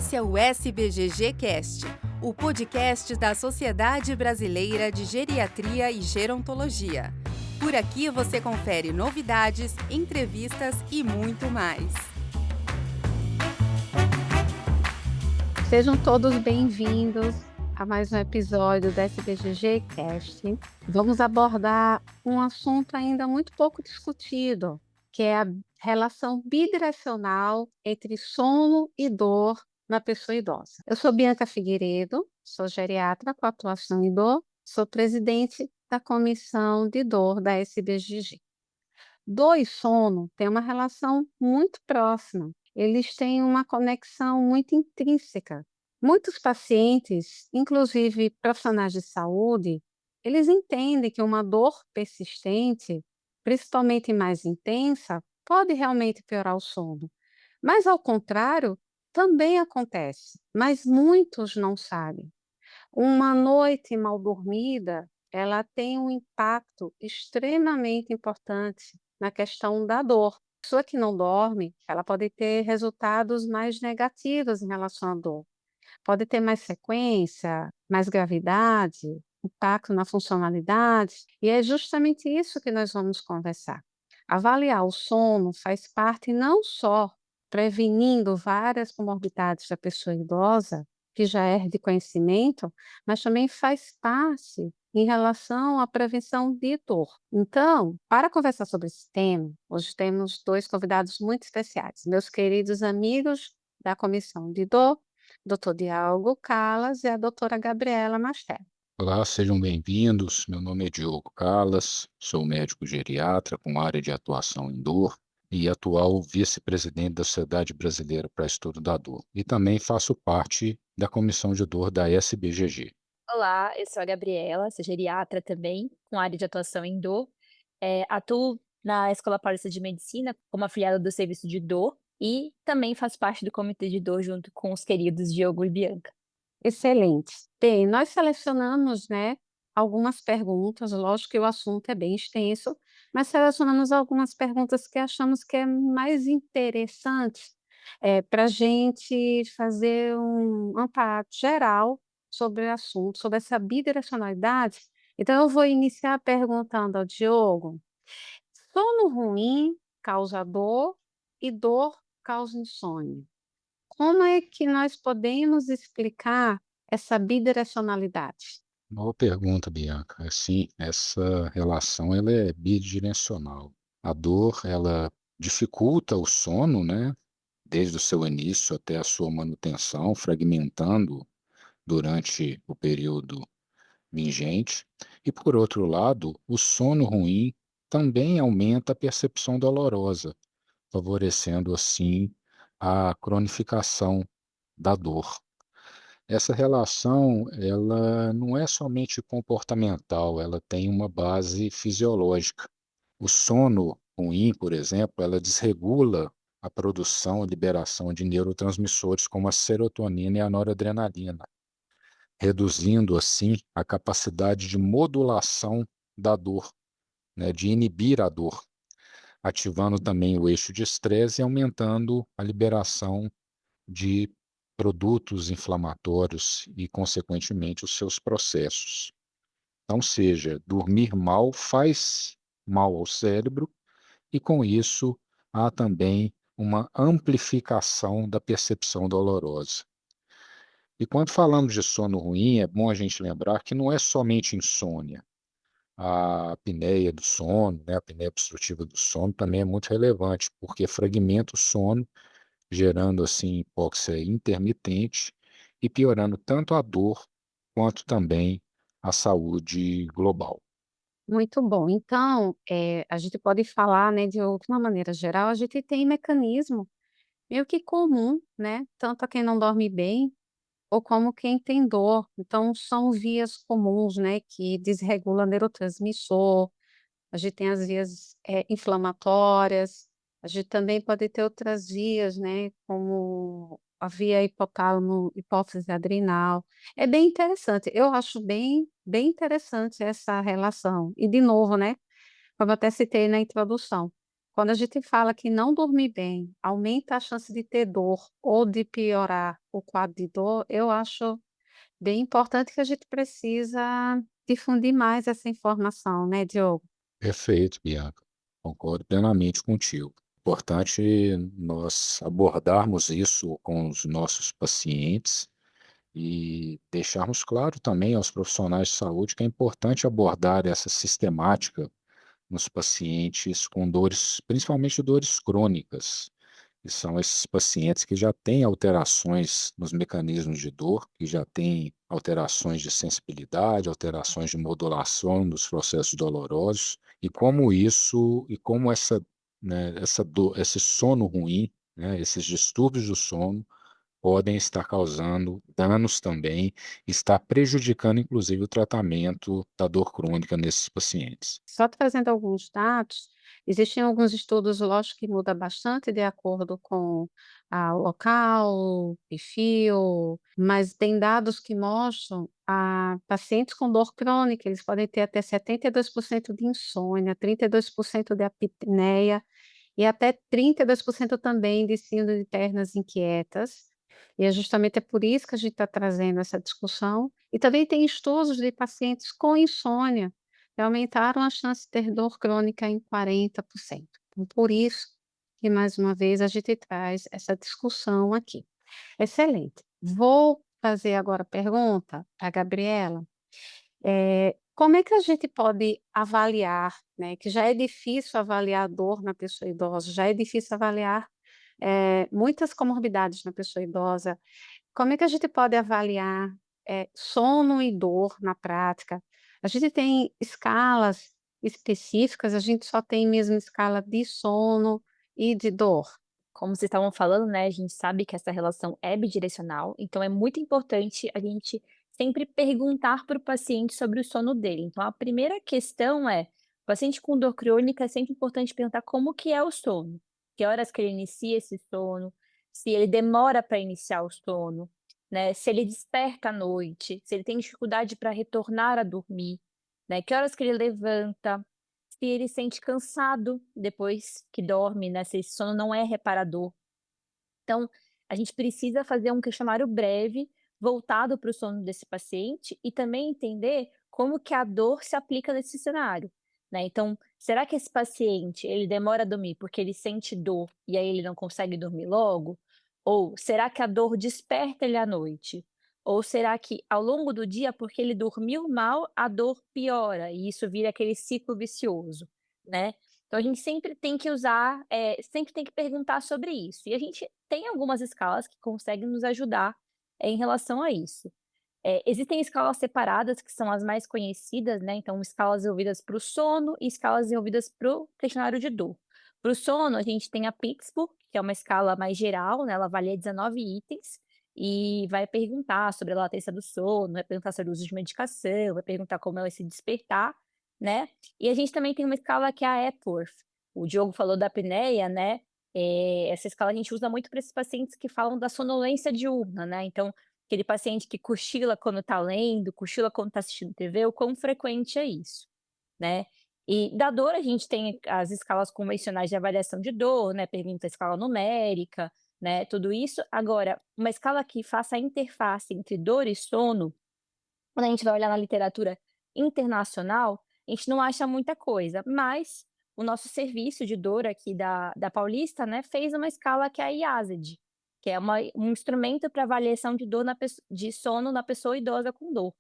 Esse é o SBGG Cast, o podcast da Sociedade Brasileira de Geriatria e Gerontologia. Por aqui você confere novidades, entrevistas e muito mais. Sejam todos bem-vindos a mais um episódio do SBGG Cast. Vamos abordar um assunto ainda muito pouco discutido, que é a relação bidirecional entre sono e dor na pessoa idosa. Eu sou Bianca Figueiredo, sou geriatra com atuação em dor, sou presidente da comissão de dor da SBGG. Dor e sono têm uma relação muito próxima. Eles têm uma conexão muito intrínseca. Muitos pacientes, inclusive profissionais de saúde, eles entendem que uma dor persistente, principalmente mais intensa, pode realmente piorar o sono. Mas, ao contrário, também acontece, mas muitos não sabem. Uma noite mal dormida, ela tem um impacto extremamente importante na questão da dor. A pessoa que não dorme, ela pode ter resultados mais negativos em relação à dor. Pode ter mais sequência, mais gravidade, impacto na funcionalidade, e é justamente isso que nós vamos conversar. Avaliar o sono faz parte não só prevenindo várias comorbidades da pessoa idosa, que já é de conhecimento, mas também faz parte em relação à prevenção de dor. Então, para conversar sobre esse tema, hoje temos dois convidados muito especiais, meus queridos amigos da Comissão de Dor, Dr. Diogo Callas e a doutora Gabriela Mastella. Olá, sejam bem-vindos. Meu nome é Diogo Callas, sou médico geriatra com área de atuação em dor e atual vice-presidente da Sociedade Brasileira para Estudo da Dor. E também faço parte da comissão de dor da SBGG. Olá, eu sou a Gabriela, sou geriatra também, com área de atuação em dor. Atuo na Escola Paulista de Medicina como afiliada do serviço de dor e também faço parte do comitê de dor junto com os queridos Diogo e Bianca. Excelente. Bem, nós selecionamos, algumas perguntas, lógico que o assunto é bem extenso, mas selecionamos algumas perguntas que achamos que é mais interessante para a gente fazer um amparo geral sobre o assunto, sobre essa bidirecionalidade. Então, eu vou iniciar perguntando ao Diogo: sono ruim causa dor e dor causa insônia. Como é que nós podemos explicar essa bidirecionalidade? Boa pergunta, Bianca. Sim, essa relação ela é bidirecional. A dor, ela dificulta o sono, né? Desde o seu início até a sua manutenção, fragmentando durante o período vigente. E, por outro lado, o sono ruim também aumenta a percepção dolorosa, favorecendo, assim, a cronificação da dor. Essa relação, ela não é somente comportamental, ela tem uma base fisiológica. O sono ruim, por exemplo, ela desregula a produção e liberação de neurotransmissores como a serotonina e a noradrenalina, reduzindo, assim, a capacidade de modulação da dor, né, de inibir a dor, ativando também o eixo de estresse e aumentando a liberação de produtos inflamatórios e, consequentemente, os seus processos. Então, seja, dormir mal faz mal ao cérebro e, com isso, há também uma amplificação da percepção dolorosa. E quando falamos de sono ruim, é bom a gente lembrar que não é somente insônia. A apneia do sono, né, a apneia obstrutiva do sono também é muito relevante, porque fragmenta o sono, gerando assim hipóxia intermitente e piorando tanto a dor quanto também a saúde global. Muito bom. Então, a gente pode falar, de uma maneira geral, a gente tem mecanismo meio que comum, tanto a quem não dorme bem ou como quem tem dor. Então, são vias comuns, que desregula neurotransmissor. A gente tem as vias, inflamatórias, a gente também pode ter outras vias, como a via hipotálamo hipófise adrenal. É bem interessante, eu acho bem interessante essa relação. E de novo, como eu até citei na introdução, Quando a gente fala que não dormir bem aumenta a chance de ter dor ou de piorar o quadro de dor, eu acho bem importante que a gente precisa difundir mais essa informação, né, Diogo? Perfeito, Bianca. Concordo plenamente contigo. Importante nós abordarmos isso com os nossos pacientes e deixarmos claro também aos profissionais de saúde que é importante abordar essa sistemática nos pacientes com dores, principalmente dores crônicas, que são esses pacientes que já têm alterações nos mecanismos de dor, que já têm alterações de sensibilidade, alterações de modulação dos processos dolorosos, e como essa, né, essa dor, esse sono ruim, né, esses distúrbios do sono podem estar causando danos também, está prejudicando inclusive o tratamento da dor crônica nesses pacientes. Só trazendo alguns dados, existem alguns estudos, lógico que muda bastante de acordo com o local, perfil, mas tem dados que mostram a pacientes com dor crônica, eles podem ter até 72% de insônia, 32% de apneia e até 32% também de síndrome de pernas inquietas. E é justamente por isso que a gente está trazendo essa discussão. E também tem estudos de pacientes com insônia que aumentaram a chance de ter dor crônica em 40%. Então, por isso que, mais uma vez, a gente traz essa discussão aqui. Excelente. Vou fazer agora a pergunta à Gabriela. Como é que a gente pode avaliar, né, que já é difícil avaliar a dor na pessoa idosa, já é difícil avaliar, muitas comorbidades na pessoa idosa. Como é que a gente pode avaliar, sono e dor na prática? A gente tem escalas específicas, a gente só tem mesmo escala de sono e de dor? Como vocês estavam falando, né, a gente sabe que essa relação é bidirecional, então é muito importante a gente sempre perguntar para o paciente sobre o sono dele. Então a primeira questão é, o paciente com dor crônica é sempre importante perguntar como que é o sono, que horas que ele inicia esse sono, se ele demora para iniciar o sono, né, se ele desperta à noite, se ele tem dificuldade para retornar a dormir, né, que horas que ele levanta, se ele sente cansado depois que dorme, né, se esse sono não é reparador. Então, a gente precisa fazer um questionário breve voltado para o sono desse paciente e também entender como que a dor se aplica nesse cenário, né. Então, será que esse paciente, ele demora a dormir porque ele sente dor e aí ele não consegue dormir logo? Ou será que a dor desperta ele à noite? Ou será que ao longo do dia, porque ele dormiu mal, a dor piora e isso vira aquele ciclo vicioso, né. Então a gente sempre tem que usar, sempre tem que perguntar sobre isso. E a gente tem algumas escalas que conseguem nos ajudar, em relação a isso. Existem escalas separadas que são as mais conhecidas, né, então escalas desenvolvidas para o sono e escalas desenvolvidas para o questionário de dor. Para o sono a gente tem a Pixbo, que é uma escala mais geral, né, ela avalia 19 itens, e vai perguntar sobre a latência do sono, vai perguntar sobre o uso de medicação, vai perguntar como é esse despertar, né. E a gente também tem uma escala que é a Epworth. O Diogo falou da apneia, né, essa escala a gente usa muito para esses pacientes que falam da sonolência diurna, né, então aquele paciente que cochila quando está lendo, cochila quando está assistindo TV, o quão frequente é isso, né. E da dor a gente tem as escalas convencionais de avaliação de dor, né, pergunta a escala numérica, né, tudo isso. Agora, uma escala que faça a interface entre dor e sono, quando a gente vai olhar na literatura internacional, a gente não acha muita coisa, mas o nosso serviço de dor aqui da Paulista, né, fez uma escala que é a IASED, que é um instrumento para avaliação de dor de sono na pessoa idosa com dor.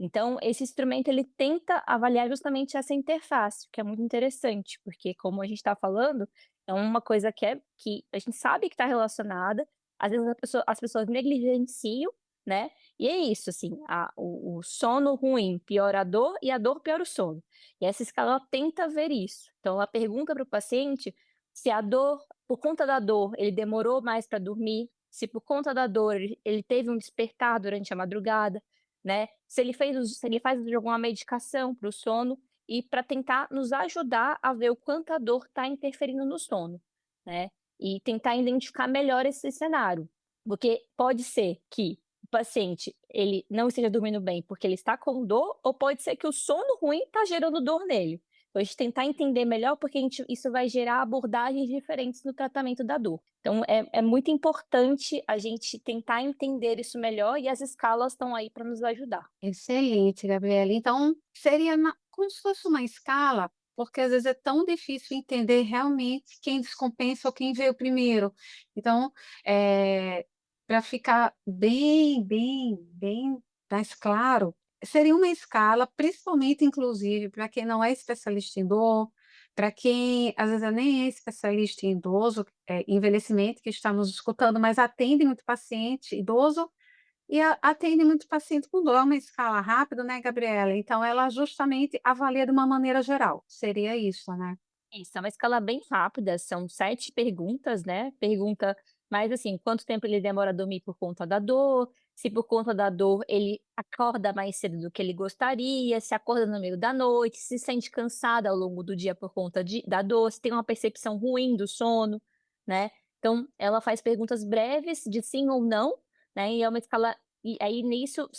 Então, esse instrumento ele tenta avaliar justamente essa interface, o que é muito interessante, porque como a gente está falando, é uma coisa que a gente sabe que está relacionada, às vezes as pessoas negligenciam, né, e é isso assim, o sono ruim piora a dor e a dor piora o sono. E essa escala ela tenta ver isso. Então ela pergunta para o paciente se a dor, por conta da dor, ele demorou mais para dormir, se por conta da dor ele teve um despertar durante a madrugada, né, se ele faz uso de alguma medicação para o sono, e para tentar nos ajudar a ver o quanto a dor está interferindo no sono, né, e tentar identificar melhor esse cenário. Porque pode ser que o paciente, ele não esteja dormindo bem porque ele está com dor, ou pode ser que o sono ruim está gerando dor nele. Então a gente tentar entender melhor, porque isso vai gerar abordagens diferentes no tratamento da dor. Então é muito importante a gente tentar entender isso melhor e as escalas estão aí para nos ajudar. Excelente, Gabriela. Então, seria como se fosse uma escala, porque às vezes é tão difícil entender realmente quem descompensa ou quem veio primeiro. Então, para ficar bem mais claro, seria uma escala, principalmente, inclusive, para quem não é especialista em dor, para quem às vezes nem é especialista em idoso, envelhecimento, que estamos escutando, mas atende muito paciente idoso e atende muito paciente com dor, é uma escala rápida, né, Gabriela? Então ela justamente avalia de uma maneira geral, seria isso, né? Isso, é uma escala bem rápida, são 7 perguntas, né, pergunta mais assim, quanto tempo ele demora a dormir por conta da dor, se por conta da dor ele acorda mais cedo do que ele gostaria, se acorda no meio da noite, se sente cansada ao longo do dia por conta da dor, se tem uma percepção ruim do sono, né. Então ela faz perguntas breves de sim ou não, né, e é uma escala e aí nisso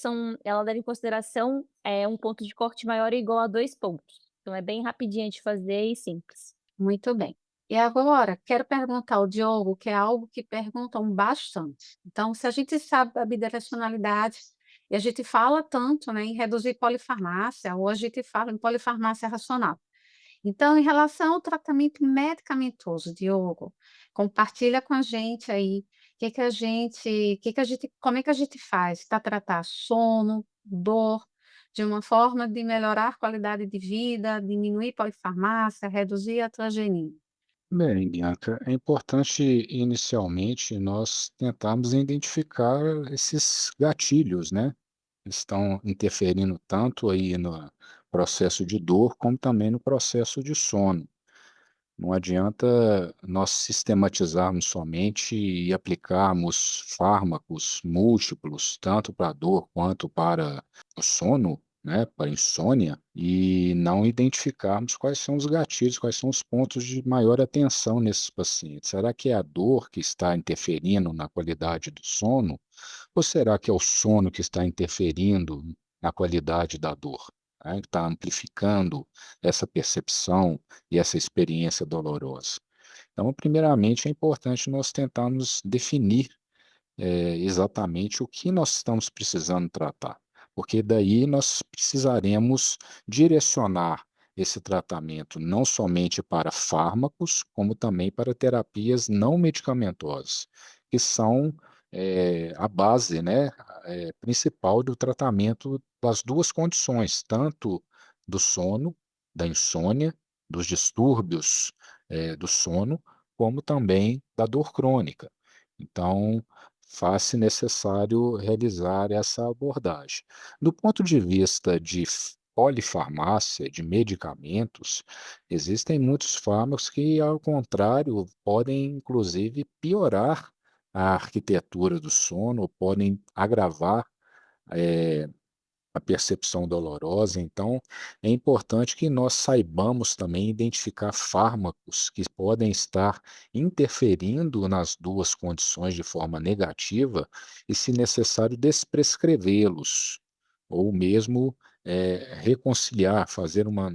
ela leva em consideração, um ponto de corte maior ou igual a 2 pontos. Então é bem rapidinha de fazer e simples. Muito bem. E agora, quero perguntar ao Diogo, que é algo que perguntam bastante. Então, se a gente sabe da bidirecionalidade, e a gente fala tanto, né, em reduzir polifarmácia, ou a gente fala em polifarmácia racional. Então, em relação ao tratamento medicamentoso, Diogo, compartilha com a gente aí como é que a gente faz para tratar sono, dor, de uma forma de melhorar a qualidade de vida, diminuir polifarmácia, reduzir a transgenia. Bem, Bianca, é importante inicialmente nós tentarmos identificar esses gatilhos, né? Que estão interferindo tanto aí no processo de dor, como também no processo de sono. Não adianta nós sistematizarmos somente e aplicarmos fármacos múltiplos, tanto para a dor quanto para o sono, né, para a insônia, e não identificarmos quais são os gatilhos, quais são os pontos de maior atenção nesses pacientes. Será que é a dor que está interferindo na qualidade do sono? Ou será que é o sono que está interferindo na qualidade da dor, né, que está amplificando essa percepção e essa experiência dolorosa? Então, primeiramente, é importante nós tentarmos definir exatamente o que nós estamos precisando tratar, porque daí nós precisaremos direcionar esse tratamento não somente para fármacos, como também para terapias não medicamentosas, que são a base, né, principal do tratamento das duas condições, tanto do sono, da insônia, dos distúrbios do sono, como também da dor crônica. Então, faz-se necessário realizar essa abordagem. Do ponto de vista de polifarmácia, de medicamentos, existem muitos fármacos que, ao contrário, podem inclusive piorar a arquitetura do sono, ou podem agravar eh, a percepção dolorosa. Então, é importante que nós saibamos também identificar fármacos que podem estar interferindo nas duas condições de forma negativa e, se necessário, desprescrevê-los, ou mesmo reconciliar, fazer uma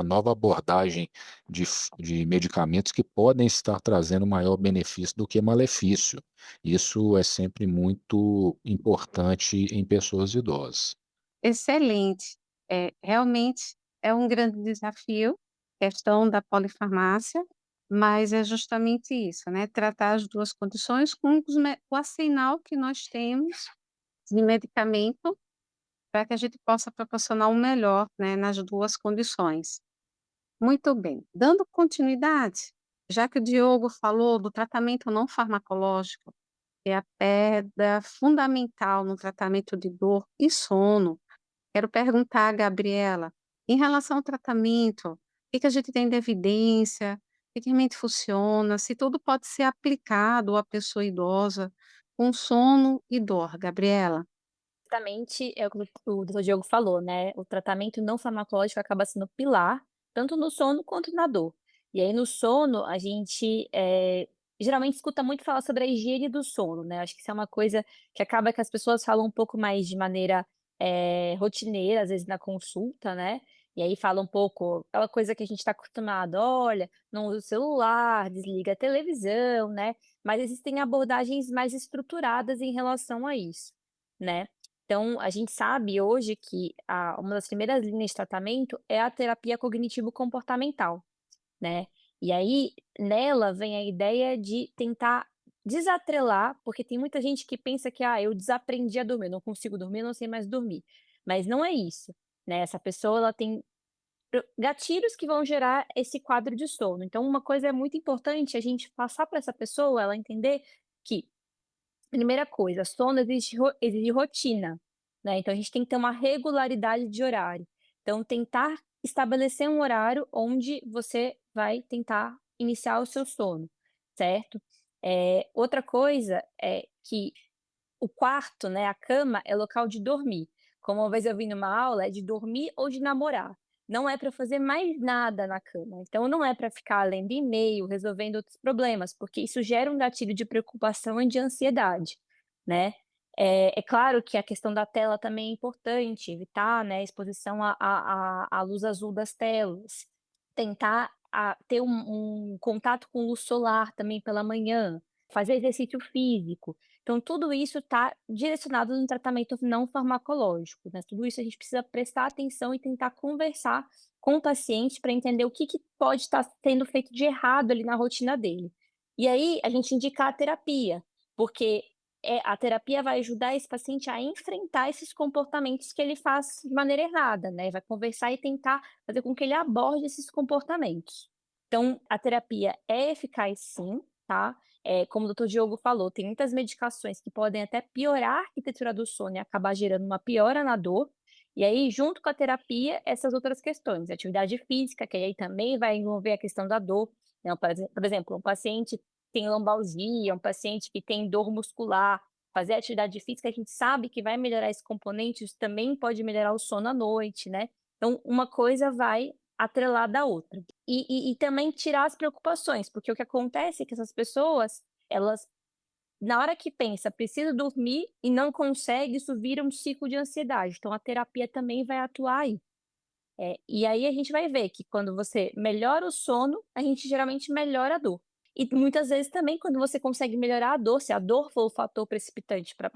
nova abordagem de medicamentos que podem estar trazendo maior benefício do que malefício. Isso é sempre muito importante em pessoas idosas. Excelente. Realmente é um grande desafio, questão da polifarmácia, mas é justamente isso, né, tratar as 2 condições com o arsenal que nós temos de medicamento, para que a gente possa proporcionar o melhor, né, nas 2 condições. Muito bem. Dando continuidade, já que o Diogo falou do tratamento não farmacológico, que é a pedra fundamental no tratamento de dor e sono, quero perguntar à Gabriela, em relação ao tratamento, o que que a gente tem de evidência, o que realmente funciona, se tudo pode ser aplicado à pessoa idosa com sono e dor, Gabriela? Exatamente, é o que o doutor Diogo falou, né, o tratamento não farmacológico acaba sendo pilar, tanto no sono quanto na dor. E aí no sono a gente, geralmente escuta muito falar sobre a higiene do sono, né, acho que isso é uma coisa que acaba que as pessoas falam um pouco mais de maneira, rotineira, às vezes na consulta, né, E aí fala um pouco aquela coisa que a gente está acostumado: "Olha, não usa o celular, desliga a televisão", né. Mas existem abordagens mais estruturadas em relação a isso, né. Então a gente sabe hoje que uma das primeiras linhas de tratamento é a terapia cognitivo-comportamental, né. E aí, nela vem a ideia de tentar desatrelar, porque tem muita gente que pensa que: "Ah, eu desaprendi a dormir, eu não consigo dormir, eu não sei mais dormir". Mas não é isso, né, essa pessoa ela tem gatilhos que vão gerar esse quadro de sono. Então uma coisa é muito importante a gente passar para essa pessoa, ela entender que, primeira coisa, sono exige rotina, né, então a gente tem que ter uma regularidade de horário. Então tentar estabelecer um horário onde você vai tentar iniciar o seu sono, certo? Outra coisa é que o quarto, né, a cama é local de dormir. Como uma vez eu vi numa aula, é de dormir ou de namorar. Não é para fazer mais nada na cama. Então não é para ficar lendo e-mail, resolvendo outros problemas, porque isso gera um gatilho de preocupação e de ansiedade, né. É claro que a questão da tela também é importante, evitar, né, a exposição à luz azul das telas. Tentar ter um contato com luz solar também pela manhã, fazer exercício físico. Então tudo isso está direcionado no tratamento não farmacológico, né, tudo isso a gente precisa prestar atenção e tentar conversar com o paciente para entender o que pode estar sendo feito de errado ali na rotina dele. E aí a gente indica a terapia, porque, a terapia vai ajudar esse paciente a enfrentar esses comportamentos que ele faz de maneira errada, né, vai conversar e tentar fazer com que ele aborde esses comportamentos. Então a terapia é eficaz sim, tá, como o doutor Diogo falou, tem muitas medicações que podem até piorar a arquitetura do sono e acabar gerando uma piora na dor, e aí junto com a terapia, essas outras questões, atividade física, que aí também vai envolver a questão da dor, né, por exemplo, um paciente tem lombalgia, um paciente que tem dor muscular, fazer atividade física a gente sabe que vai melhorar esse componente, isso também pode melhorar o sono à noite, né. Então uma coisa vai atrelada à outra. E também tirar as preocupações, porque o que acontece é que essas pessoas, elas na hora que pensa: "Preciso dormir", e não consegue, isso vira um ciclo de ansiedade, então a terapia também vai atuar aí. E aí a gente vai ver que quando você melhora o sono, a gente geralmente melhora a dor. E muitas vezes também quando você consegue melhorar a dor, se a dor for o fator precipitante para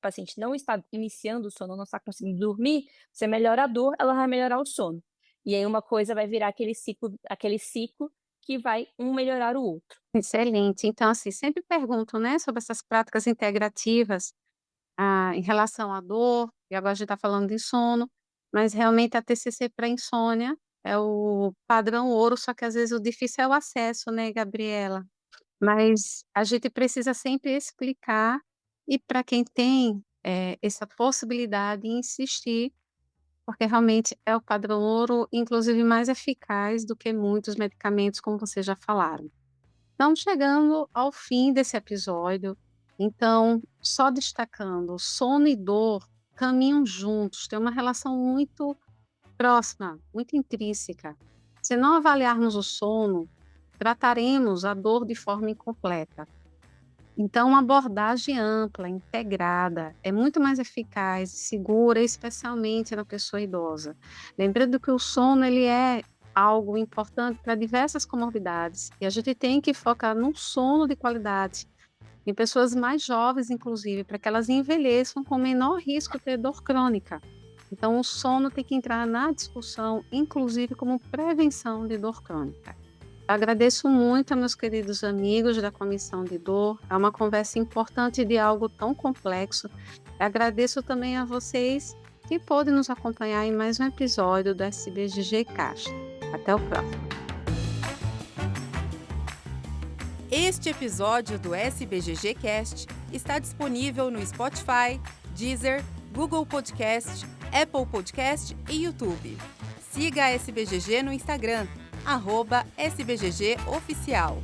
paciente não estar iniciando o sono, não está conseguindo dormir, você melhora a dor, ela vai melhorar o sono. E aí uma coisa vai virar aquele ciclo que vai um melhorar o outro. Excelente. Então, assim, sempre pergunto, né, sobre essas práticas integrativas, em relação à dor, e agora a gente está falando de sono, mas realmente a TCC para insônia é o padrão ouro, só que às vezes o difícil é o acesso, né, Gabriela? Mas a gente precisa sempre explicar e para quem tem, essa possibilidade, insistir, porque realmente é o padrão ouro, inclusive mais eficaz do que muitos medicamentos, como vocês já falaram. Estamos chegando ao fim desse episódio, então, só destacando, sono e dor caminham juntos, têm uma relação muito próxima, muito intrínseca. Se não avaliarmos o sono, trataremos a dor de forma incompleta. Então, uma abordagem ampla, integrada, é muito mais eficaz e segura, especialmente na pessoa idosa. Lembrando que o sono ele é algo importante para diversas comorbidades e a gente tem que focar no sono de qualidade, em pessoas mais jovens, inclusive, para que elas envelheçam com menor risco de ter dor crônica. Então, o sono tem que entrar na discussão, inclusive como prevenção de dor crônica. Agradeço muito a meus queridos amigos da Comissão de Dor. É uma conversa importante de algo tão complexo. Agradeço também a vocês que podem nos acompanhar em mais um episódio do SBGG Cast. Até o próximo. Este episódio do SBGG Cast está disponível no Spotify, Deezer, Google Podcast, Apple Podcast e YouTube. Siga a SBGG no Instagram, @SBGG Oficial.